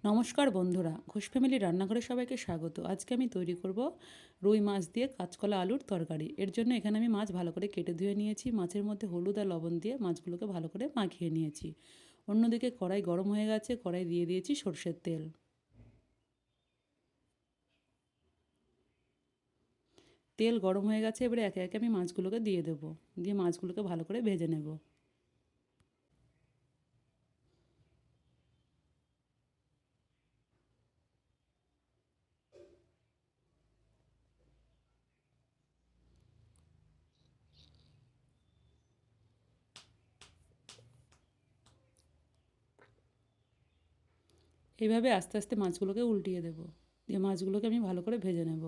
নমস্কার বন্ধুরা, ঘোষ ফ্যামিলি রান্নাঘরে সবাইকে স্বাগত। আজকে আমি তৈরি করব রুই মাছ দিয়ে কাঁচকলা আলুর তরকারি। এর জন্য এখানে আমি মাছ ভালো করে কেটে ধুয়ে নিয়েছি। মাছের মধ্যে হলুদ আর লবণ দিয়ে মাছগুলোকে ভালো করে মাখিয়ে নিয়েছি। অন্যদিকে কড়াই গরম হয়ে গেছে, কড়াই দিয়ে দিয়েছি সর্ষের তেল। তেল গরম হয়ে গেছে, এবারে একে একে আমি মাছগুলোকে দিয়ে দেবো। দিয়ে মাছগুলোকে ভালো করে ভেজে নেব। এইভাবে আস্তে আস্তে মাছগুলোকে উল্টিয়ে দেবো। দিয়ে মাছগুলোকে আমি ভালো করে ভেজে নেব।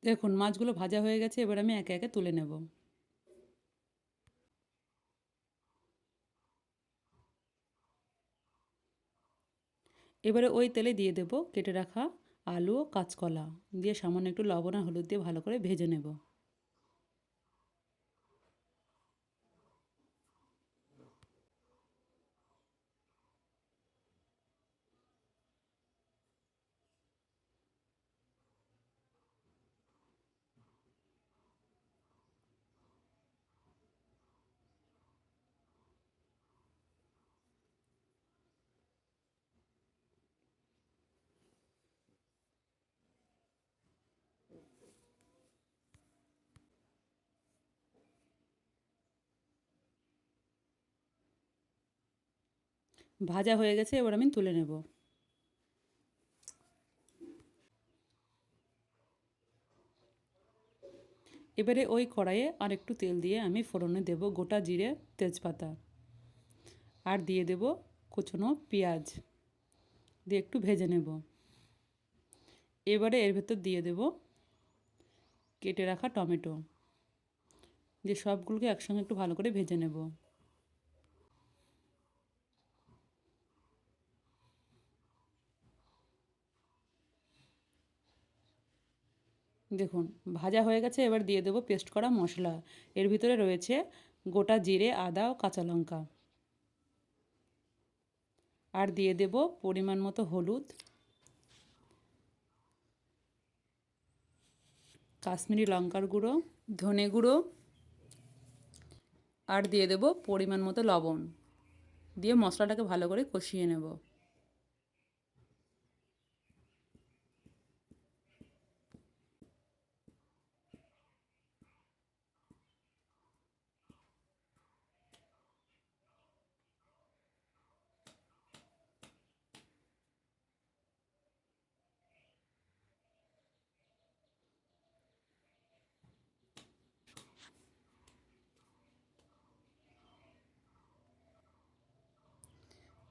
দেখুন মাছগুলো ভাজা হয়ে গেছে, এবার আমি একে একে তুলে নেব। এবারে ওই তেলে দিয়ে দেব কেটে রাখা আলু ও কাঁচকলা। দিয়ে সামান্য একটু লবণ আর হলুদ দিয়ে ভালো করে ভেজে নেব। ভাজা হয়ে গেছে, এবার আমি তুলে নেব। এবারে ওই কড়াইয়ে আর একটু তেল দিয়ে আমি ফোড়নে দেব গোটা জিরে, তেজপাতা। আর দিয়ে দেব কুচনো পেঁয়াজ। দিয়ে একটু ভেজে নেব। এবারে এর ভেতর দিয়ে দেব কেটে রাখা টমেটো। দিয়ে সবগুলোকে একসঙ্গে একটু ভালো করে ভেজে নেব। দেখুন ভাজা হয়ে গেছে, এবার দিয়ে দেব পেস্ট করা মশলা। এর ভিতরে রয়েছে গোটা জিরে, আদা ও কাঁচা লঙ্কা। আর দিয়ে দেব পরিমাণ মতো হলুদ, কাশ্মীরি লঙ্কার গুঁড়ো, ধনে গুঁড়ো, আর দিয়ে দেব পরিমাণ মতো লবণ। দিয়ে মশলাটাকে ভালো করে কষিয়ে নেব।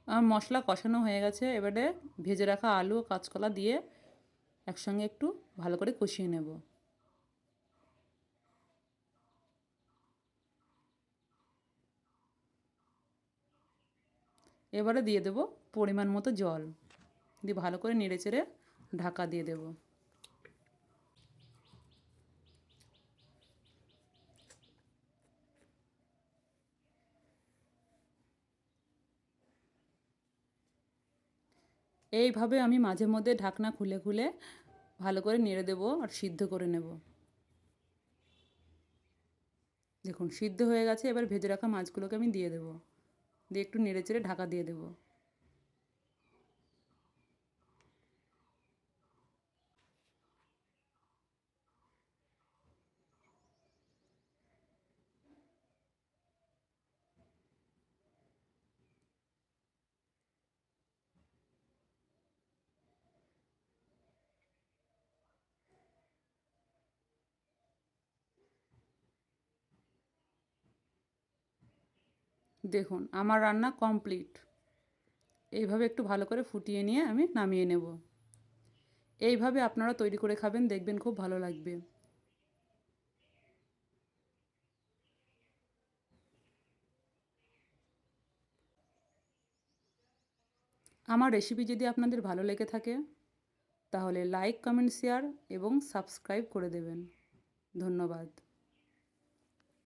আমার মশলা কষানো হয়ে গেছে, এবারে ভেজে রাখা আলু ও কাঁচকলা দিয়ে একসঙ্গে একটু ভালো করে কষিয়ে নেব। এবারে দিয়ে দেব পরিমাণ মতো জল। দিয়ে ভালো করে নেড়েচেড়ে ঢাকা দিয়ে দেব। এইভাবে আমি মাঝে মধ্যে ঢাকনা খুলে খুলে ভালো করে নেড়ে দেবো আর সিদ্ধ করে নেব। দেখুন সিদ্ধ হয়ে গেছে, এবার ভেজে রাখা মাছগুলোকে আমি দিয়ে দেবো। দিয়ে একটু নেড়েচেড়ে ঢাকা দিয়ে দেবো। দেখুন আমার রান্না কমপ্লিট। এইভাবে একটু ভালো করে ফুটিয়ে নিয়ে আমি নামিয়ে নেব। এইভাবে আপনারা তৈরি করে খাবেন, দেখবেন খুব ভালো লাগবে। আমার রেসিপি যদি আপনাদের ভালো লেগে থাকে তাহলে লাইক, কমেন্ট, শেয়ার এবং সাবস্ক্রাইব করে দেবেন। ধন্যবাদ।